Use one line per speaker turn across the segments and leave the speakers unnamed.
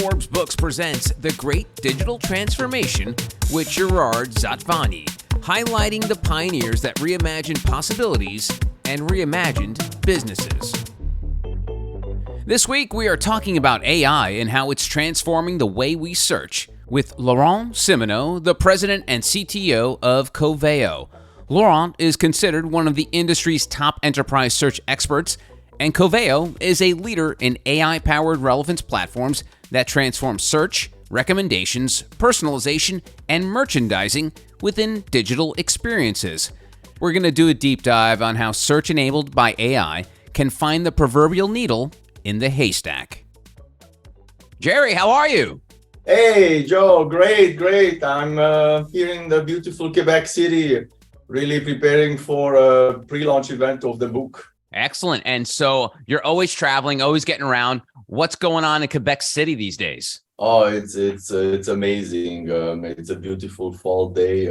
Forbes Books presents The Great Digital Transformation with Gerard Zatvani, highlighting the pioneers that reimagined possibilities and reimagined businesses. This week, we are talking about AI and how it's transforming the way we search with Laurent Simoneau, the president and CTO of Coveo. Laurent is considered one of the industry's top enterprise search experts, and Coveo is a leader in AI-powered relevance platforms that transform search, recommendations, personalization, and merchandising within digital experiences. We're going to do a deep dive on how search enabled by AI can find the proverbial needle in the haystack. Jerry, how are you?
Hey, Joe, great. I'm here in the beautiful Quebec City, really preparing for a pre-launch event of the book.
Excellent. And so you're always traveling, always getting around. What's going on in Quebec City these days?
Oh, it's amazing. It's a beautiful fall day,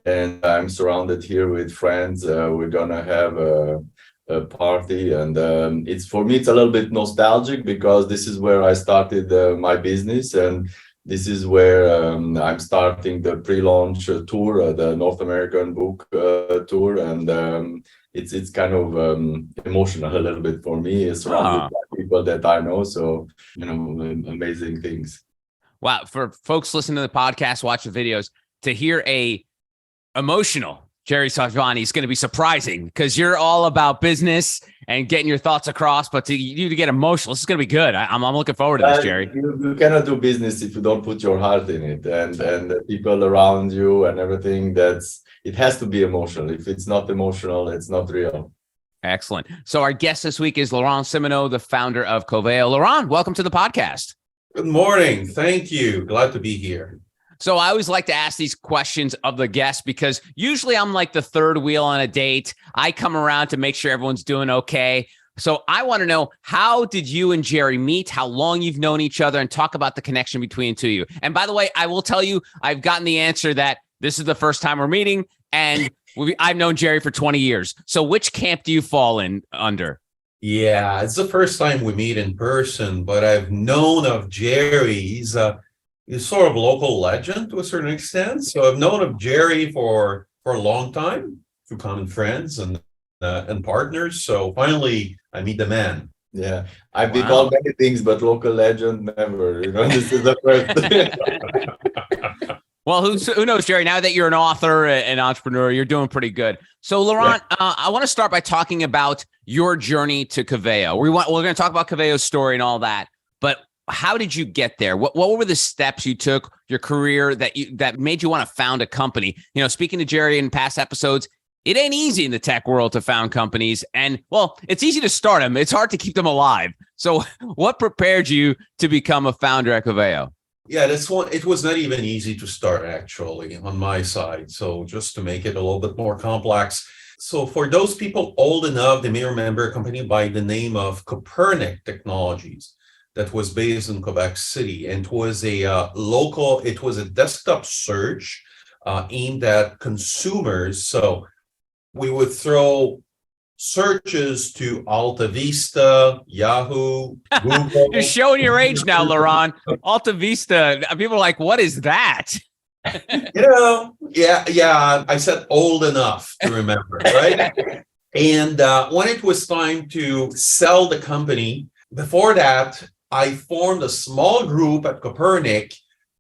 and I'm surrounded here with friends. We're gonna have a party, and it's for me it's a little bit nostalgic because this is where I started my business, and this is where I'm starting the pre-launch tour, the North American book tour, and it's kind of emotional a little bit for me, surrounded by people that I know. So, amazing things.
Wow. For folks listening to the podcast, watch the videos, to hear a emotional Jerry Zatvani is going to be surprising because you're all about business and getting your thoughts across, but to get emotional, this is going to be good. I'm looking forward to this, Jerry.
You cannot do business if you don't put your heart in it, and the people around you and everything. It has to be emotional. If it's not emotional, it's not real.
Excellent. So our guest this week is Laurent Simoneau, the founder of Coveo. Laurent, welcome to the podcast.
Good morning. Thank you. Glad to be here.
So I always like to ask these questions of the guests because usually I'm like the third wheel on a date. I come around to make sure everyone's doing okay. So I want to know, how did you and Jerry meet, how long you've known each other, and talk about the connection between the two of you. And by the way, I will tell you, I've gotten the answer that this is the first time we're meeting, and I've known Jerry for 20 years. So which camp do you fall in under?
Yeah, it's the first time we meet in person, but I've known of Jerry. He's sort of a local legend to a certain extent. So I've known of Jerry for a long time through common friends and partners. So finally, I meet the man.
Yeah, I've been called many things, but local legend never. This is the first.
Well, who knows, Jerry? Now that you're an author, an entrepreneur, you're doing pretty good. So, Laurent, I want to start by talking about your journey to Coveo. We're going to talk about Coveo's story and all that, but how did you get there? What were the steps you took, your career that made you want to found a company? Speaking to Jerry in past episodes, it ain't easy in the tech world to found companies. And, well, it's easy to start them. It's hard to keep them alive. So what prepared you to become a founder at Coveo?
Yeah, it was not even easy to start, actually, on my side. So just to make it a little bit more complex. So for those people old enough, they may remember a company by the name of Copernic Technologies that was based in Quebec City. And it was a desktop search aimed at consumers. So we would throw searches to Alta Vista, Yahoo, Google.
You're showing your age now, Laurent. Alta Vista. People are like, what is that?
Yeah. I said old enough to remember, right? And when it was time to sell the company, before that, I formed a small group at Copernic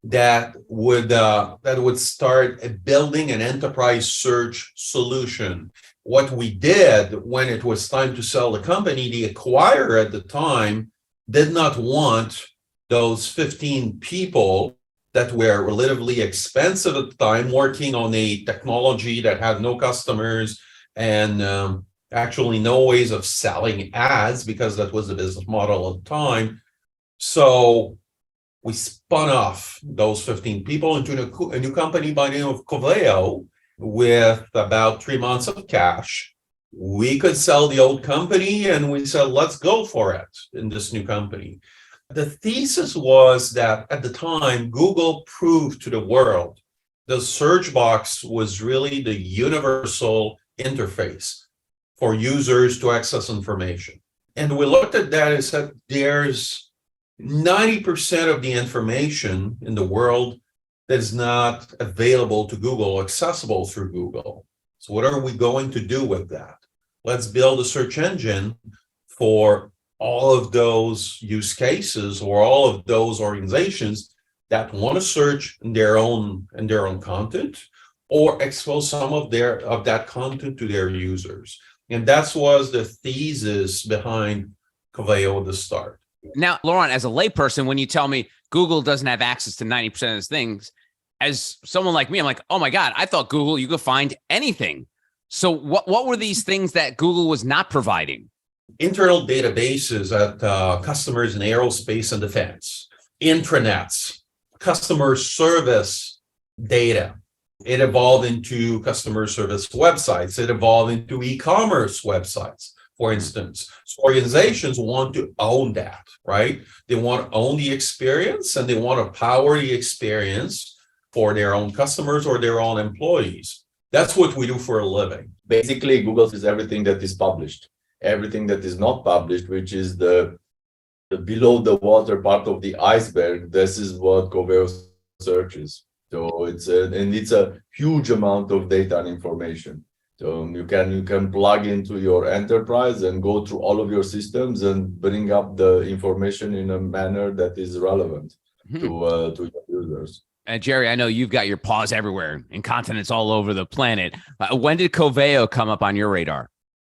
that would start building an enterprise search solution. What we did when it was time to sell the company, the acquirer at the time did not want those 15 people that were relatively expensive at the time working on a technology that had no customers and actually no ways of selling ads, because that was the business model at the time. So we spun off those 15 people into a new company by the name of Coveo, with about 3 months of cash. We could sell the old company, and we said, let's go for it in this new company. The thesis was that at the time, Google proved to the world the search box was really the universal interface for users to access information. And we looked at that and said, there's 90% of the information in the world that is not available to Google, accessible through Google. So what are we going to do with that? Let's build a search engine for all of those use cases or all of those organizations that want to search in their own content or expose some of that content to their users. And that was the thesis behind Coveo at the start.
Now, Laurent, as a layperson, when you tell me Google doesn't have access to 90% of those things, as someone like me, I'm like, oh my God, I thought Google, you could find anything. So what were these things that Google was not providing?
Internal databases at customers in aerospace and defense, intranets, customer service data. It evolved into customer service websites. It evolved into e-commerce websites, for instance. So organizations want to own that, right? They want to own the experience and they want to power the experience for their own customers or their own employees. That's what we do for a living.
Basically, Google is everything that is published. Everything that is not published, which is the below the water part of the iceberg, this is what Coveo searches. So it's a huge amount of data and information. So you can plug into your enterprise and go through all of your systems and bring up the information in a manner that is relevant to your users.
And Jerry, I know you've got your paws everywhere in continents all over the planet. When did Coveo come up on your radar?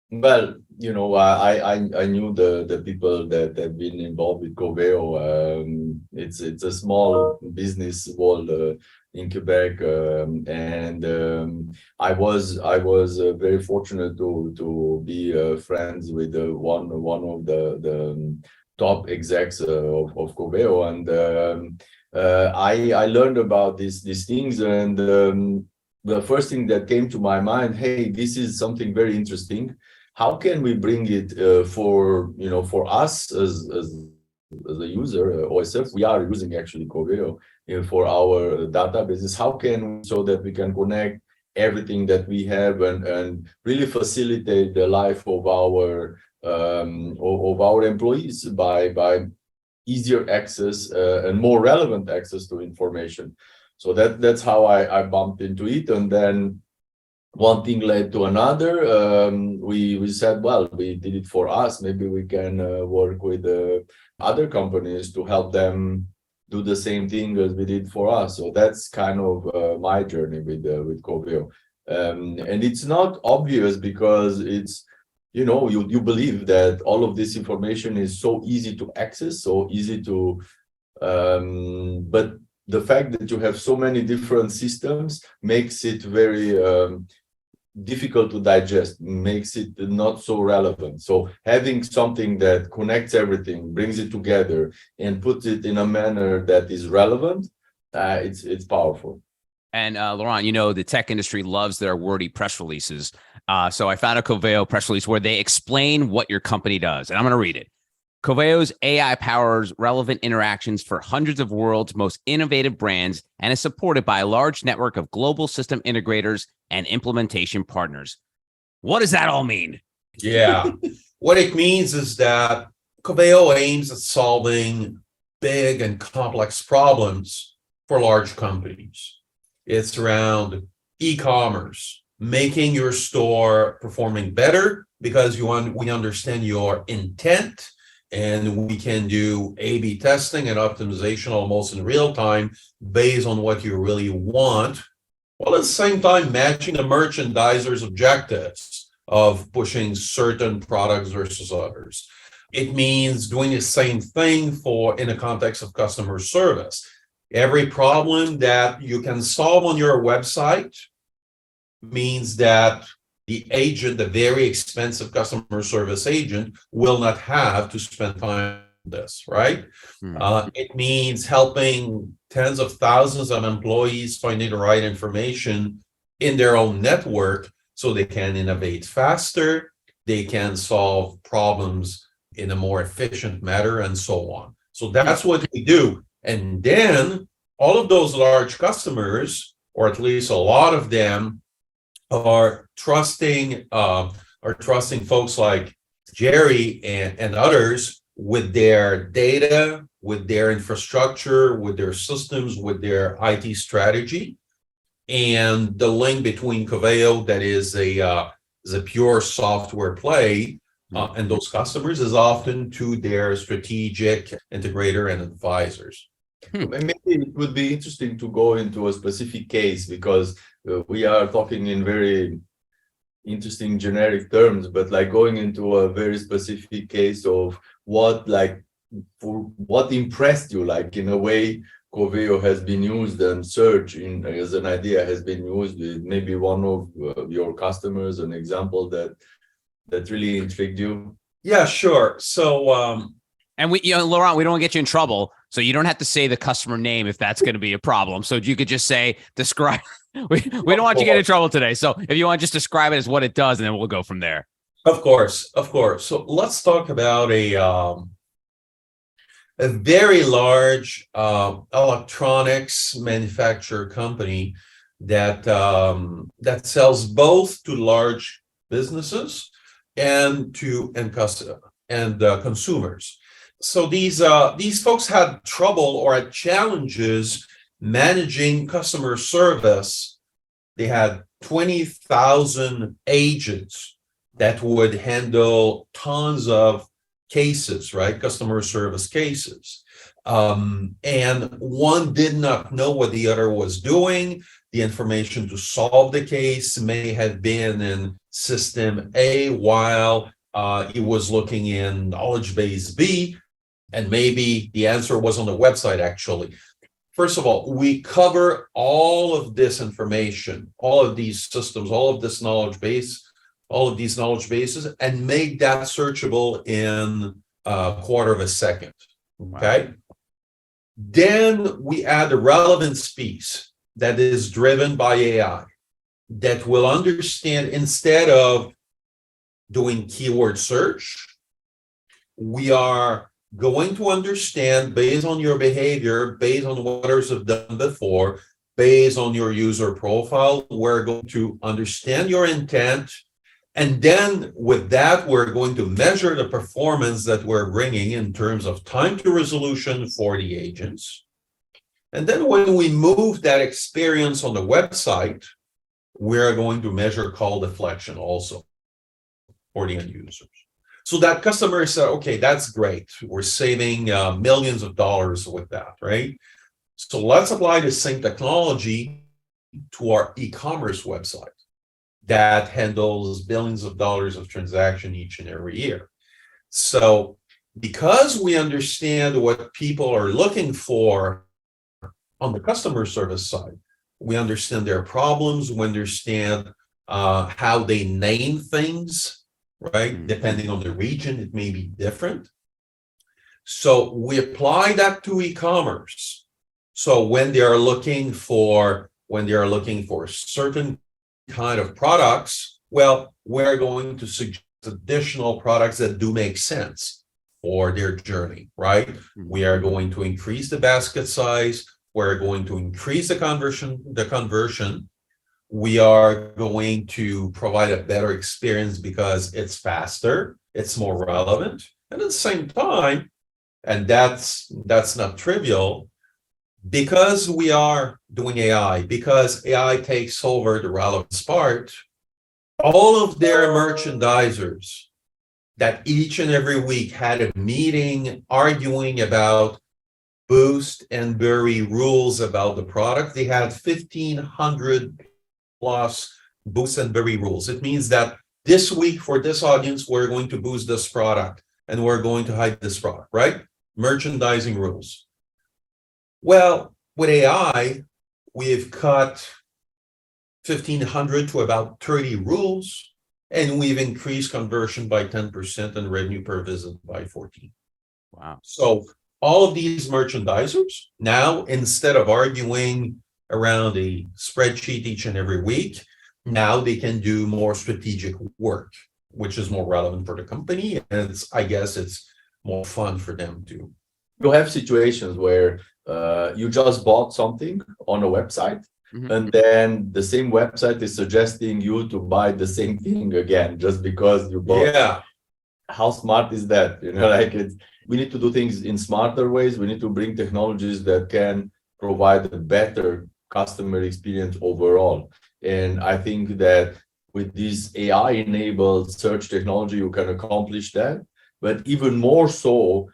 Well, I knew the people that have been involved with Coveo. It's a small business world in Quebec, and I was very fortunate to be friends with one of the top execs of Coveo, and I learned about these things, and the first thing that came to my mind, hey, this is something very interesting. How can we bring it for us as a user, OSF? We are using actually Coveo for our databases. How can we, so that we can connect everything that we have and really facilitate the life of our employees by easier access and more relevant access to information. So that's how I bumped into it, and then one thing led to another. We said, well, we did it for us. Maybe we can work with other companies to help them do the same thing as we did for us. So that's kind of my journey with Coveo. And it's not obvious because it's, you believe that all of this information is so easy to access, so easy to, but the fact that you have so many different systems makes it very difficult to digest, makes it not so relevant. So having something that connects everything, brings it together, and puts it in a manner that is relevant, it's powerful.
And Laurent, the tech industry loves their wordy press releases. So I found a Coveo press release where they explain what your company does, and I'm going to read it. Coveo's AI powers relevant interactions for hundreds of world's most innovative brands and is supported by a large network of global system integrators and implementation partners. What does that all mean?
Yeah. What it means is that Coveo aims at solving big and complex problems for large companies. It's around e-commerce, making your store performing better because we understand your intent. And we can do A/B testing and optimization almost in real time based on what you really want, while at the same time matching the merchandiser's objectives of pushing certain products versus others. It means doing the same thing in the context of customer service. Every problem that you can solve on your website means that the agent, the very expensive customer service agent, will not have to spend time on this, right? It means helping tens of thousands of employees finding the right information in their own network so they can innovate faster, they can solve problems in a more efficient manner, and so on. So that's what we do. And then all of those large customers, or at least a lot of them, are trusting folks like Jerry and others with their data, with their infrastructure, with their systems, with their IT strategy. And the link between Coveo, that is a pure software play, and those customers is often to their strategic integrator and advisors.
Maybe it would be interesting to go into a specific case, because we are talking in very interesting generic terms, but like going into a very specific case of what impressed you, like in a way Coveo has been used and search as an idea has been used with maybe one of your customers, an example that really intrigued you.
Yeah, sure. So
And Laurent, we don't want to get you in trouble, so you don't have to say the customer name if that's going to be a problem. So you could just say, describe. We don't want you to get in trouble today. So if you want to just describe it as what it does, and then we'll go from there.
Of course. So let's talk about a very large electronics manufacturer company that sells both to large businesses and to consumers. So these folks had trouble or had challenges managing customer service. They had 20,000 agents that would handle tons of cases, right? Customer service cases. And one did not know what the other was doing. The information to solve the case may have been in system A while he was looking in knowledge base B, and maybe the answer was on the website actually. First of all, we cover all of this information, all of these systems, all of this knowledge base, all of these knowledge bases, and make that searchable in a quarter of a second. Okay. Then we add a relevance piece that is driven by AI that will understand, instead of doing keyword search, we are going to understand based on your behavior, based on what others have done before, based on your user profile, we're going to understand your intent. And then with that, we're going to measure the performance that we're bringing in terms of time to resolution for the agents. And then when we move that experience on the website, we're going to measure call deflection also for the end users. So that customer said, okay, that's great. We're saving millions of dollars with that, right? So let's apply the same technology to our e-commerce website that handles billions of dollars of transaction each and every year. So because we understand what people are looking for on the customer service side, we understand their problems, we understand how they name things, right? Depending on the region, it may be different. So we apply that to e-commerce. So when they are looking for certain kind of products, well, we're going to suggest additional products that do make sense for their journey, right? We are going to increase the basket size. We're going to increase the conversion. We are going to provide a better experience because it's faster, it's more relevant, and at the same time, and that's not trivial, because we are doing AI, because AI takes over the relevance part, all of their merchandisers that each and every week had a meeting arguing about Boost and Bury rules about the product, they had 1,500 plus Boost and Bury rules. It means that this week for this audience, we're going to boost this product and we're going to hide this product, right? Merchandising rules. Well, with AI, we've cut 1,500 to about 30 rules, and we've increased conversion by 10% and revenue per visit by 14%.
Wow.
So all of these merchandisers now, instead of arguing around a spreadsheet each and every week, now they can do more strategic work, which is more relevant for the company. And I guess it's more fun for them too.
You have situations where you just bought something on a website, and then the same website is suggesting you to buy the same thing again just because you bought.
Yeah.
how smart is that? Like we need to do things in smarter ways. We need to bring technologies that can provide a better customer experience overall. And I think that with this AI-enabled search technology, you can accomplish that. But even more so,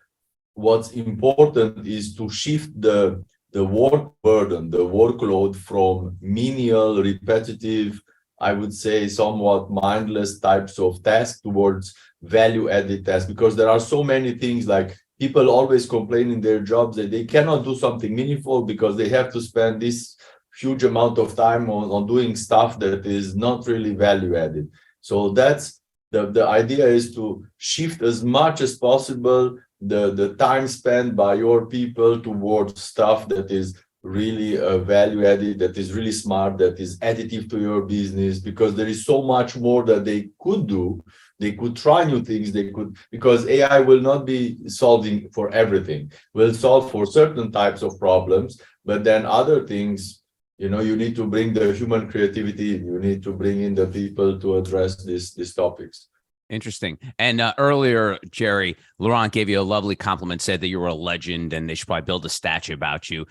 what's important is to shift the work burden, the workload from menial, repetitive, I would say somewhat mindless types of tasks towards value-added tasks, because there are so many things, like people always complain in their jobs that they cannot do something meaningful because they have to spend this huge amount of time on doing stuff that is not really value-added. So that's the idea, is to shift as much as possible the time spent by your people towards stuff that is really value added, that is really smart, that is additive to your business, because there is so much more that they could do. They could try new things. Because AI will not be solving for everything. Will solve for certain types of problems, but then other things, you need to bring the human creativity. You need to bring in the people to address these topics.
Interesting. And earlier, Jerry, Laurent gave you a lovely compliment, said that you were a legend and they should probably build a statue about you.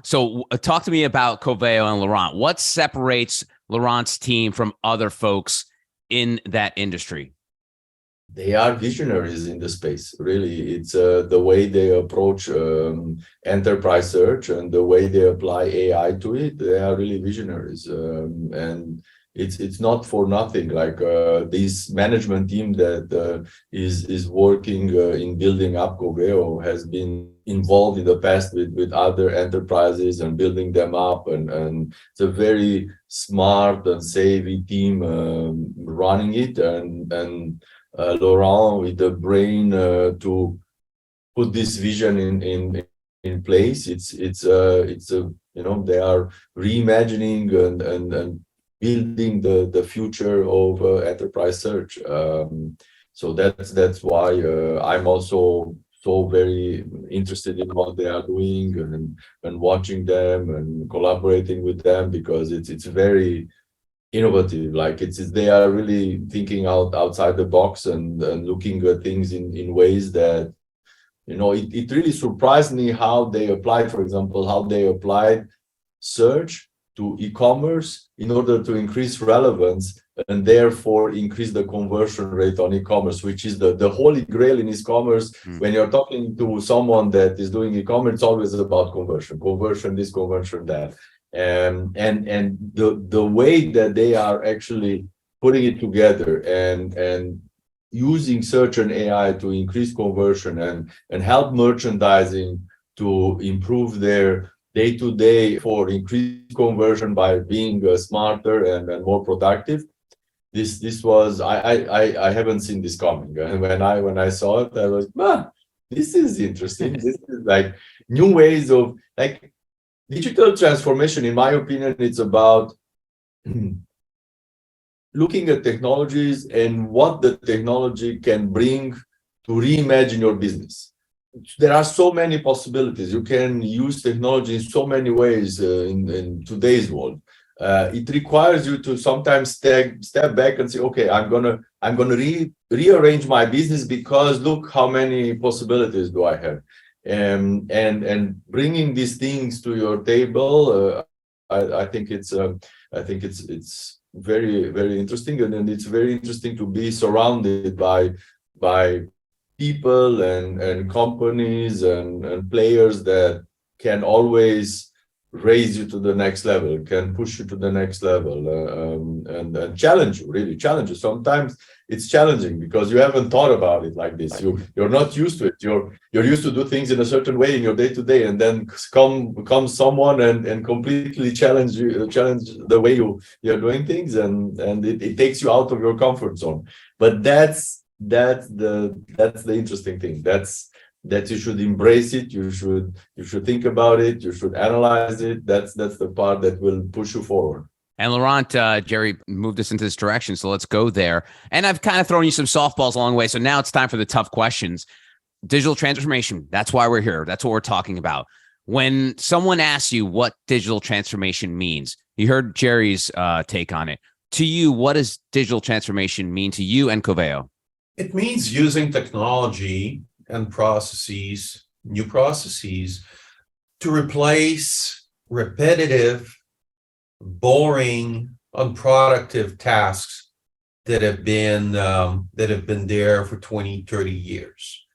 So talk to me about Coveo and Laurent. What separates Laurent's team from other folks in that industry?
They are visionaries in the space. Really, it's the way they approach enterprise search and the way they apply AI to it. They are really visionaries, and it's not for nothing. Like this management team that is working in building up Coveo has been involved in the past with other enterprises and building them up, and it's a very smart and savvy team running it, and Laurent with the brain to put this vision in place. It's they are reimagining and building the future of enterprise search. So that's why I'm also so very interested in what they are doing and watching them and collaborating with them, because it's very innovative. Like they are really thinking outside the box and looking at things in ways that, it really surprised me how they applied, for example, how they applied search to e-commerce in order to increase relevance and therefore increase the conversion rate on e-commerce, which is the holy grail in e-commerce. When you're talking to someone that is doing e-commerce, it's always about conversion this, conversion that. And the way that they are actually putting it together and using search and AI to increase conversion and help merchandising to improve their day-to-day for increased conversion by being smarter and more productive. This was I haven't seen this coming, and when I saw it, I was, this is interesting. This is like new ways of, like, digital transformation. In my opinion, it's about looking at technologies and what the technology can bring to reimagine your business. There are so many possibilities. You can use technology in so many ways in today's world. It requires you to sometimes step back and say, okay, I'm gonna rearrange my business because look how many possibilities do I have. And bringing these things to your table, I think it's very, very interesting, and it's very interesting to be surrounded by people and companies and players that can always raise you to the next level, can push you to the next level, and challenge you. Sometimes it's challenging because you haven't thought about it like this. You're not used to it. You're used to do things in a certain way in your day-to-day, and then comes someone and completely challenge the way you're doing things, and it takes you out of your comfort zone. But that's the interesting thing. That you should embrace it. You should think about it. You should analyze it. That's the part that will push you forward.
And Laurent, Jerry moved us into this direction, so let's go there. And I've kind of thrown you some softballs along the way, so now it's time for the tough questions. Digital transformation, that's why we're here. That's what we're talking about. When someone asks you what digital transformation means, you heard Jerry's take on it. To you, what does digital transformation mean to you and Coveo?
It means using technology and processes, new processes, to replace repetitive, boring, unproductive tasks that have been there for 20, 30 years.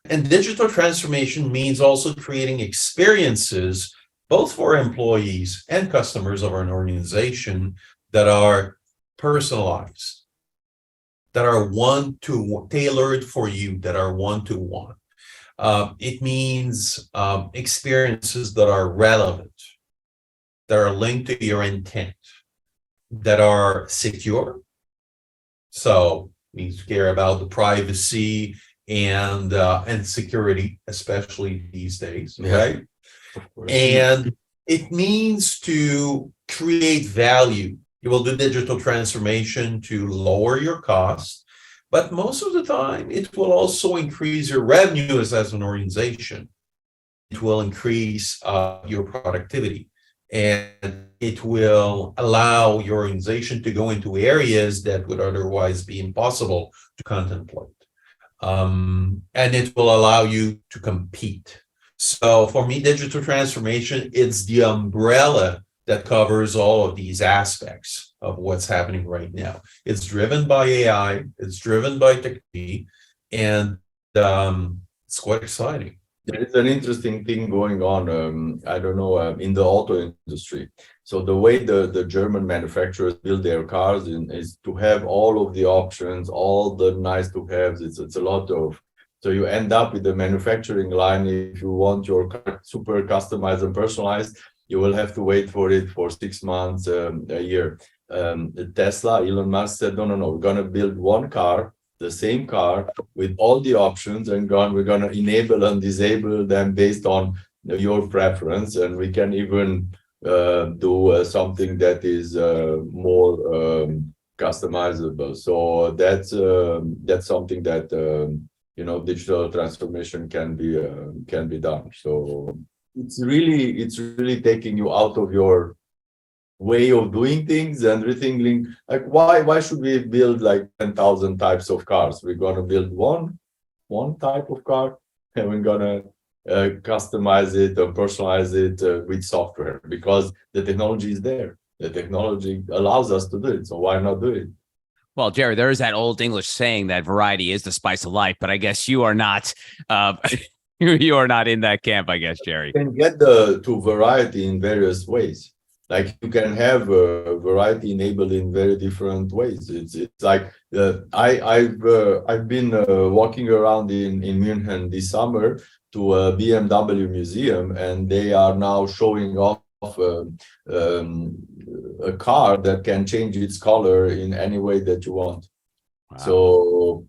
And digital transformation means also creating experiences both for employees and customers of an organization that are personalized, that are tailored for you, that are one-to-one. It means experiences that are relevant, that are linked to your intent, that are secure. So we care about the privacy and security, especially these days, right? And it means to create value. You will do digital transformation to lower your cost, but most of the time it will also increase your revenues as an organization. It will increase your productivity, and it will allow your organization to go into areas that would otherwise be impossible to contemplate. And it will allow you to compete. So for me, digital transformation, it's the umbrella that covers all of these aspects of what's happening right now. It's driven by AI, it's driven by technology, and it's quite exciting.
There is an interesting thing going on, I don't know, in the auto industry. So the way the German manufacturers build their cars is to have all of the options, all the nice to haves. It's a lot of, so you end up with the manufacturing line. If you want your car super customized and personalized, you will have to wait for it for 6 months, a year. Tesla, Elon Musk said, no, we're going to build one car, the same car with all the options, and we're going to enable and disable them based on your preference. And we can even do something that is more customizable. So that's something that digital transformation can be done. So it's really taking you out of your way of doing things and rethinking, like why should we build like 10,000 types of cars? We're going to build one type of car, and we're going to customize it and personalize it with software, because the technology is there. The technology allows us to do it, so why not do it?
Well, Jerry, there is that old English saying that variety is the spice of life, but I guess you are not you are not in that camp, I guess, Jerry.
You can get to variety in various ways. Like you can have variety enabled in very different ways. It's like I've been walking around in München this summer to a BMW museum, and they are now showing off a car that can change its color in any way that you want. Wow. So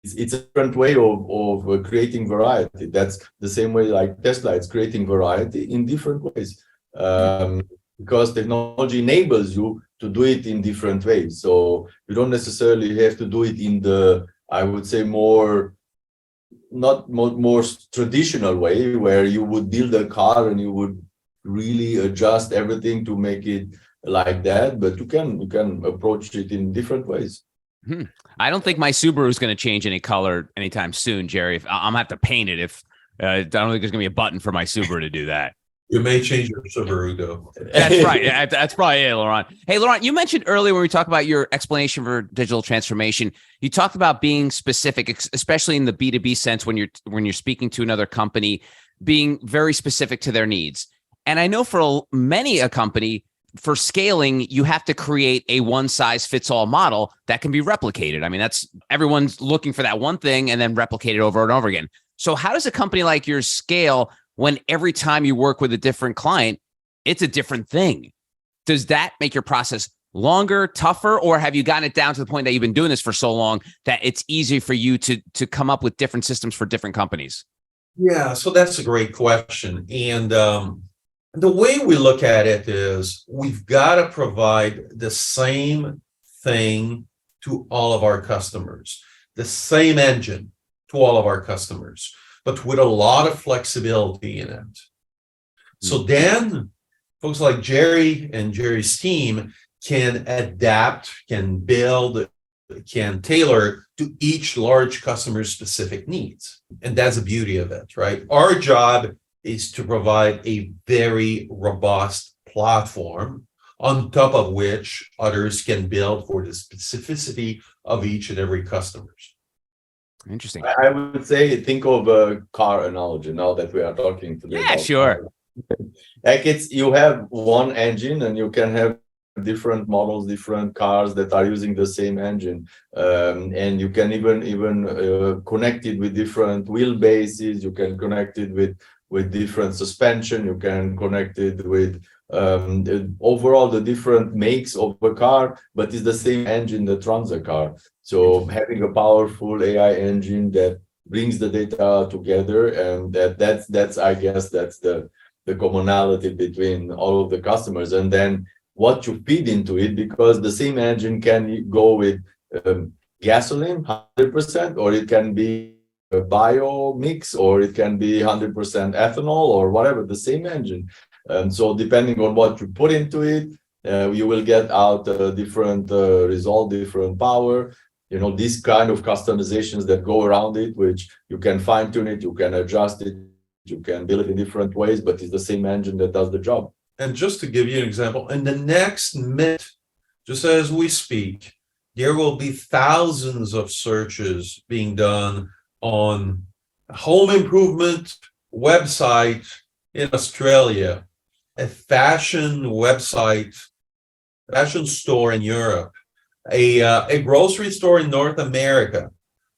it's a different way of creating variety. That's the same way like Tesla, it's creating variety in different ways. Because technology enables you to do it in different ways. So you don't necessarily have to do it in the, I would say, more traditional way, where you would build a car and you would really adjust everything to make it like that. But you can approach it in different ways.
I don't think my Subaru is going to change any color anytime soon, Jerry. I'm going to have to paint it. I don't think there's going to be a button for my Subaru to do that.
You may change your Subaru, though.
That's right. That's probably it, Laurent. Hey, Laurent, you mentioned earlier when we talked about your explanation for digital transformation, you talked about being specific, especially in the B2B sense when you're speaking to another company, being very specific to their needs. And I know for many a company, for scaling, you have to create a one-size-fits-all model that can be replicated. I mean, everyone's looking for that one thing and then replicate it over and over again. So how does a company like yours scale when every time you work with a different client, it's a different thing? Does that make your process longer, tougher, or have you gotten it down to the point that you've been doing this for so long that it's easy for you to come up with different systems for different companies?
Yeah, so that's a great question. And the way we look at it is we've got to provide the same thing to all of our customers, the same engine to all of our customers, but with a lot of flexibility in it. So then folks like Jerry and Jerry's team can adapt, can build can tailor to each large customer's specific needs. And that's the beauty of it, right? Our job is to provide a very robust platform on top of which others can build for the specificity of each and every customers.
Interesting.
I would say, think of a car analogy now that we are talking today.
Yeah, sure.
Like you have one engine and you can have different models, different cars that are using the same engine, and you can even connect it with different wheelbases. You can connect it with different suspension. You can connect it with overall the different makes of a car, but it's the same engine that runs a car. So having a powerful AI engine that brings the data together, and that's I guess that's the commonality between all of the customers. And then what you feed into it, because the same engine can go with gasoline 100%, or it can be a bio mix, or it can be 100% ethanol, or whatever, the same engine. So depending on what you put into it, you will get out a different result, different power. You know, these kind of customizations that go around it, which you can fine tune it, you can adjust it, you can build it in different ways, but it's the same engine that does the job.
And just to give you an example, in the next minute, just as we speak, there will be thousands of searches being done on a home improvement website in Australia, a fashion website, fashion store in Europe, a grocery store in North America,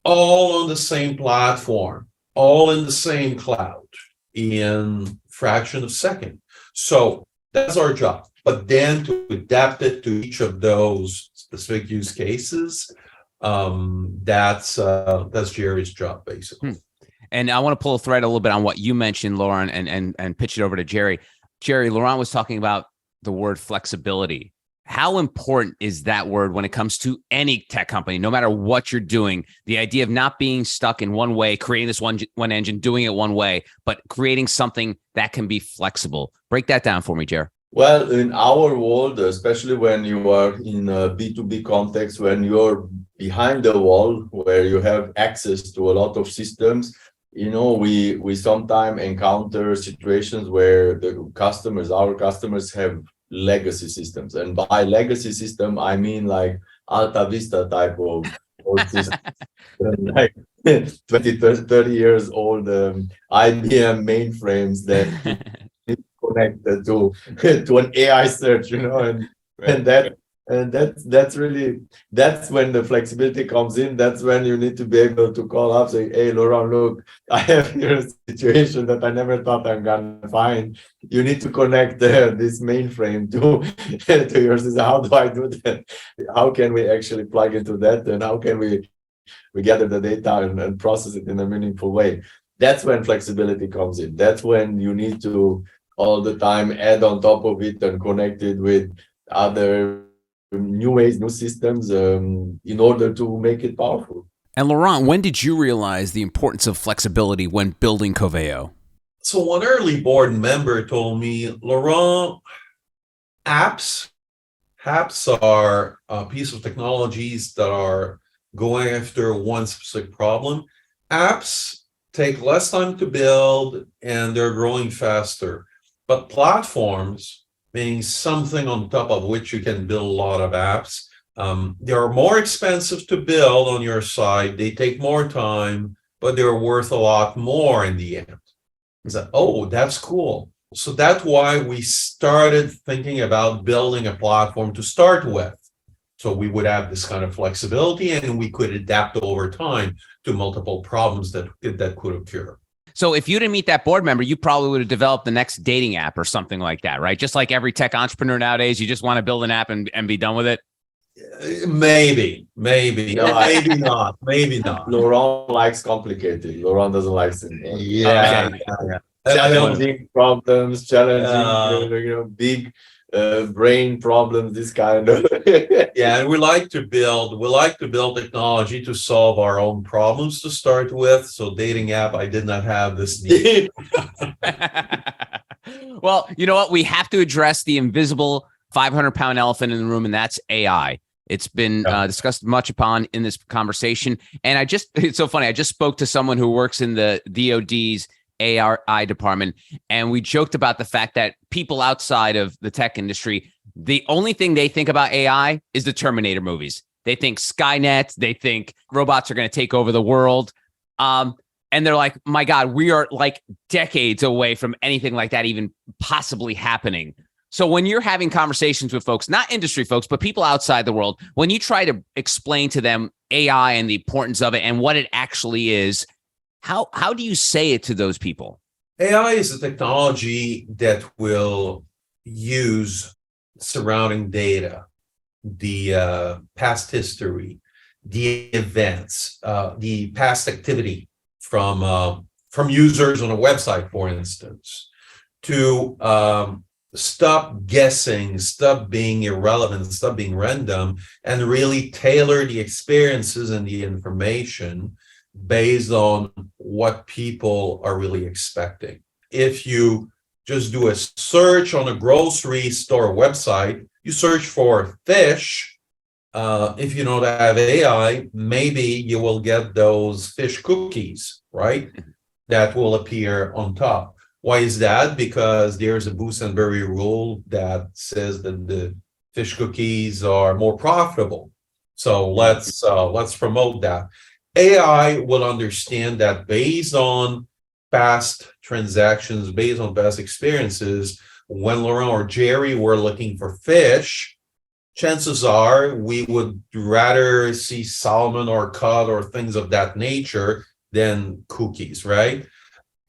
all on the same platform, all in the same cloud in fraction of a second. So that's our job. But then to adapt it to each of those specific use cases, that's Jerry's job, basically.
And I want to pull a thread a little bit on what you mentioned, Laurent, and pitch it over to Jerry. Jerry, Laurent was talking about the word flexibility. How important is that word when it comes to any tech company, no matter what you're doing? The idea of not being stuck in one way, creating this one engine, doing it one way, but creating something that can be flexible. Break that down for me, Jerry.
Well, in our world, especially when you are in a B2B context, when you're behind the wall, where you have access to a lot of systems, you know, we sometimes encounter situations where our customers have legacy systems. And by legacy system, I mean like Alta Vista type of old system, like 20, 30 years old IBM mainframes that connected to an AI search, you know, that's when the flexibility comes in. That's when you need to be able to call up, say, hey, Laurent, look, I have here a situation that I never thought I'm gonna find. You need to connect this mainframe to your system. How do I do that? How can we actually plug into that? And how can we gather the data and process it in a meaningful way? That's when flexibility comes in. That's when you need to all the time add on top of it and connect it with other new ways, new systems, in order to make it powerful.
And Laurent, when did you realize the importance of flexibility when building Coveo?
So one early board member told me, Laurent, apps are a piece of technologies that are going after one specific problem. Apps take less time to build and they're growing faster. But platforms, meaning something on top of which you can build a lot of apps, they are more expensive to build on your side. They take more time, but they're worth a lot more in the end. I said, oh, that's cool. So that's why we started thinking about building a platform to start with. So we would have this kind of flexibility and we could adapt over time to multiple problems that could occur.
So if you didn't meet that board member, you probably would have developed the next dating app or something like that, right? Just like every tech entrepreneur nowadays, you just want to build an app and be done with it.
Maybe, no, maybe not.
Laurent likes complicated. Laurent doesn't like simple.
Yeah.
Challenging problems, big brain problems, this kind of.
Yeah, and we like to build technology to solve our own problems to start with. So dating app, I did not have this need.
Well, you know what? We have to address the invisible 500-pound elephant in the room, and that's AI. It's been discussed much upon in this conversation. And it's so funny. I just spoke to someone who works in the DoD's AI department, and we joked about the fact that people outside of the tech industry, the only thing they think about AI is the Terminator movies. They think Skynet, they think robots are going to take over the world. And they're like, my God, we are like decades away from anything like that even possibly happening. So when you're having conversations with folks, not industry folks, but people outside the world, when you try to explain to them AI and the importance of it and what it actually is, how do you say it to those people?
AI is a technology that will use surrounding data, the past history, the events, the past activity from users on a website, for instance, to stop guessing, stop being irrelevant, stop being random, and really tailor the experiences and the information based on what people are really expecting. If you just do a search on a grocery store website, you search for fish. If you don't have AI, maybe you will get those fish cookies, right? That will appear on top. Why is that? Because there's a Boussenberry rule that says that the fish cookies are more profitable. So let's promote that. AI will understand that based on past transactions, based on past experiences. When Laurent or Jerry were looking for fish, chances are we would rather see salmon or cod or things of that nature than cookies, right?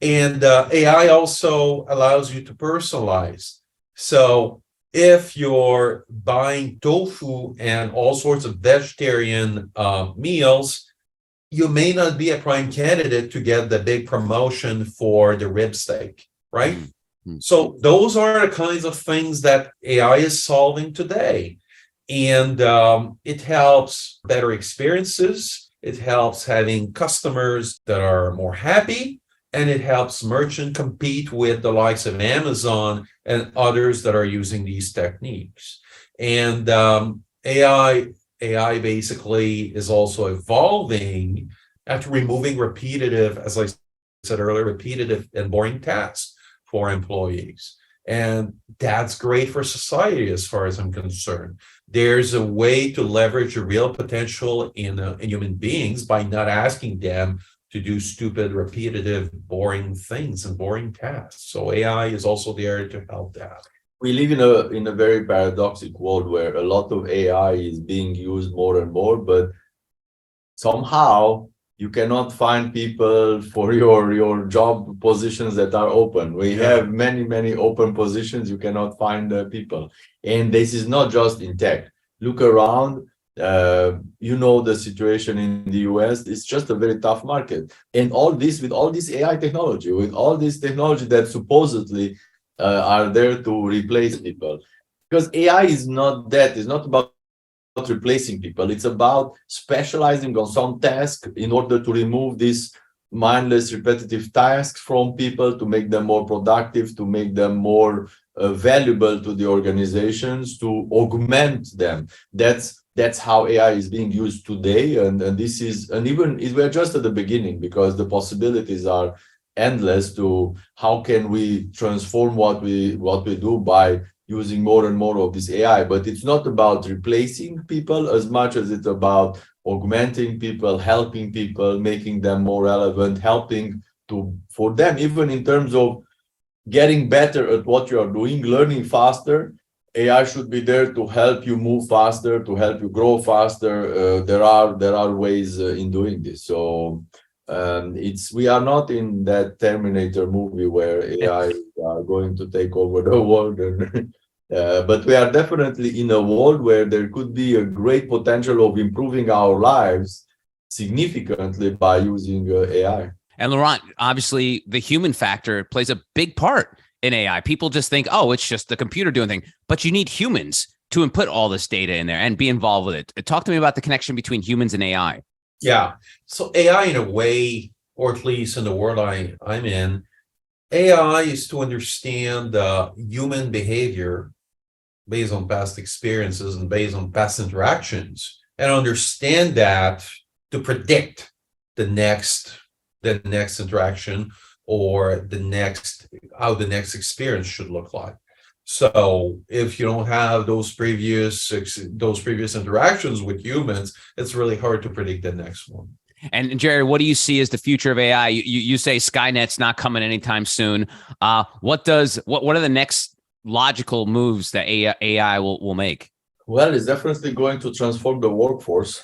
And AI also allows you to personalize. So if you're buying tofu and all sorts of vegetarian meals, you may not be a prime candidate to get the big promotion for the rib steak, right? Mm-hmm. So those are the kinds of things that AI is solving today. And it helps better experiences. It helps having customers that are more happy. And it helps merchants compete with the likes of Amazon and others that are using these techniques. And AI basically is also evolving at removing repetitive, as I said earlier, repetitive and boring tasks for employees. And that's great for society as far as I'm concerned. There's a way to leverage the real potential in human beings by not asking them to do stupid, repetitive, boring things and boring tasks. So AI is also there to help that.
We live in a very paradoxical world where a lot of AI is being used more and more, but somehow you cannot find people for your job positions that are open. We have many open positions. You cannot find people. And this is not just in tech. Look around. The situation in the US, it's just a very tough market. And with all this AI technology, with all this technology that supposedly are there to replace people. Because AI is not that, it's not about replacing people. It's about specializing on some task in order to remove these mindless, repetitive tasks from people, to make them more productive, to make them more valuable to the organizations, to augment them. That's how AI is being used today, and we're just at the beginning, because the possibilities are endless to how can we transform what we do by using more and more of this AI. But it's not about replacing people as much as it's about augmenting people, helping people, making them more relevant, helping for them, even in terms of getting better at what you are doing, learning faster. AI should be there to help you move faster, to help you grow faster. There are ways in doing this. So we are not in that Terminator movie where AI are going to take over the world, but we are definitely in a world where there could be a great potential of improving our lives significantly by using AI.
And Laurent, obviously, the human factor plays a big part in AI. People just think, oh, it's just the computer doing things, but you need humans to input all this data in there and be involved with it. Talk to me about the connection between humans and AI.
Yeah. So AI, in a way, or at least in the world I'm in, AI is to understand human behavior based on past experiences and based on past interactions, and understand that to predict the next interaction or how the next experience should look like. So if you don't have those previous interactions with humans, it's really hard to predict the next one.
And Jerry, what do you see as the future of AI? You say Skynet's not coming anytime soon. What are the next logical moves that AI will make?
Well, it's definitely going to transform the workforce.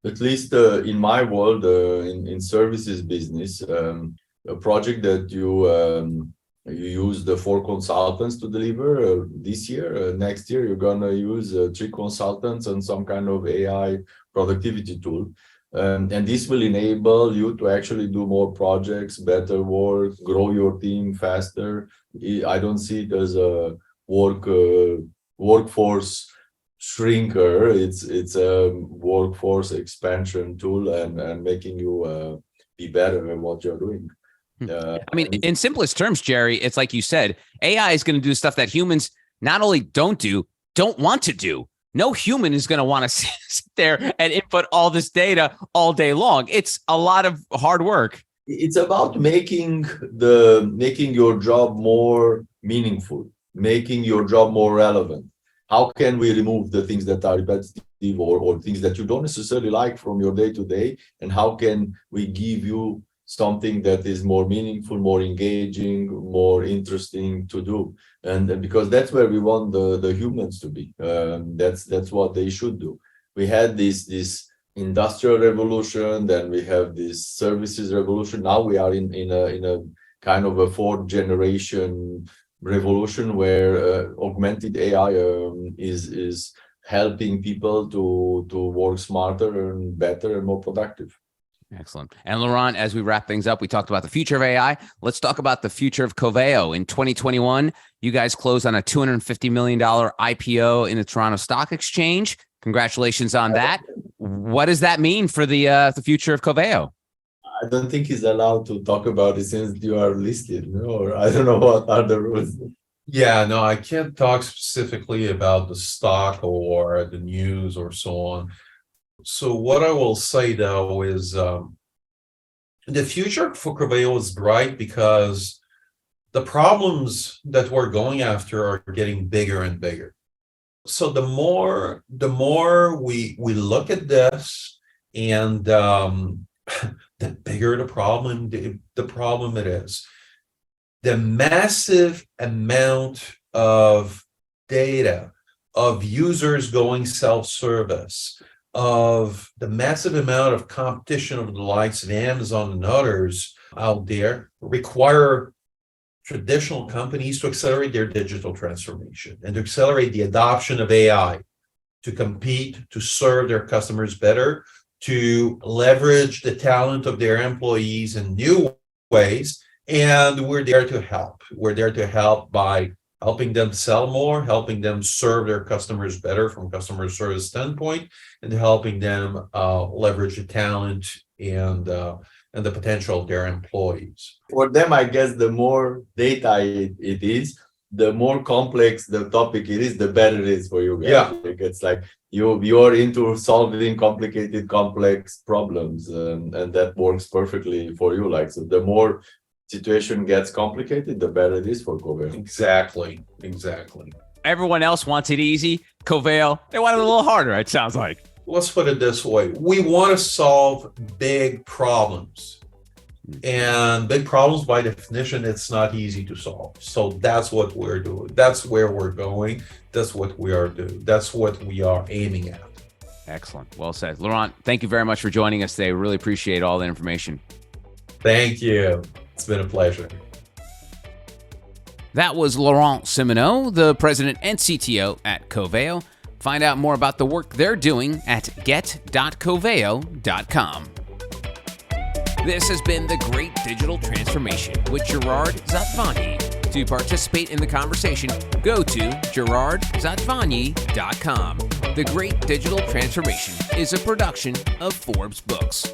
At least in my world, in services business, a project that you use the 4 consultants to deliver this year. Next year, you're gonna use 3 consultants and some kind of AI productivity tool. And this will enable you to actually do more projects, better work, grow your team faster. I don't see it as a workforce shrinker. It's a workforce expansion tool and making you be better at what you're doing.
I mean, in simplest terms, Jerry, it's like you said, AI is going to do stuff that humans not only don't want to do. No human is going to want to sit there and input all this data all day long. It's a lot of hard work.
It's about making your job more meaningful, making your job more relevant. How can we remove the things that are repetitive or things that you don't necessarily like from your day to day? And how can we give you something that is more meaningful, more engaging, more interesting to do? And because that's where we want the humans to be. That's what they should do. We had this industrial revolution, then we have this services revolution. Now we are in a kind of a 4th generation revolution where augmented AI is helping people to work smarter and better and more productive.
Excellent. And Laurent, as we wrap things up, we talked about the future of AI. Let's talk about the future of Coveo. In 2021, you guys closed on a $250 million IPO in the Toronto Stock Exchange. Congratulations on that. What does that mean for the future of Coveo?
I don't think he's allowed to talk about it since you are listed, no? Or I don't know what are the rules.
Yeah, no, I can't talk specifically about the stock or the news or so on. So what I will say though is the future for Coveo is bright because the problems that we're going after are getting bigger and bigger. So the more we look at this, and the bigger the problem it is. The massive amount of data of users going self-service, of the massive amount of competition of the likes of Amazon and others out there require traditional companies to accelerate their digital transformation and to accelerate the adoption of AI to compete, to serve their customers better, to leverage the talent of their employees in new ways. And we're there to help. We're there to help by helping them sell more, helping them serve their customers better from a customer service standpoint, and helping them leverage the talent and the potential of their employees.
For them, I guess the more data it is, the more complex the topic it is, the better it is for you guys.
Yeah.
Like, it's like you're into solving complicated, complex problems, and that works perfectly for you. Like, so the more situation gets complicated, the better it is for Coveo.
Exactly.
Everyone else wants it easy. Coveo, they want it a little harder, it sounds like.
Let's put it this way. We want to solve big problems. And big problems, by definition, it's not easy to solve. So that's what we're doing. That's where we're going. That's what we are doing. That's what we are aiming at.
Excellent. Well said. Laurent, thank you very much for joining us today. Really appreciate all the information.
Thank you. It's been a pleasure.
That was Laurent Simoneau, the president and CTO at Coveo. Find out more about the work they're doing at get.coveo.com. This has been The Great Digital Transformation with Gerard Zatvani. To participate in the conversation, go to gerardzatvani.com. The Great Digital Transformation is a production of Forbes Books.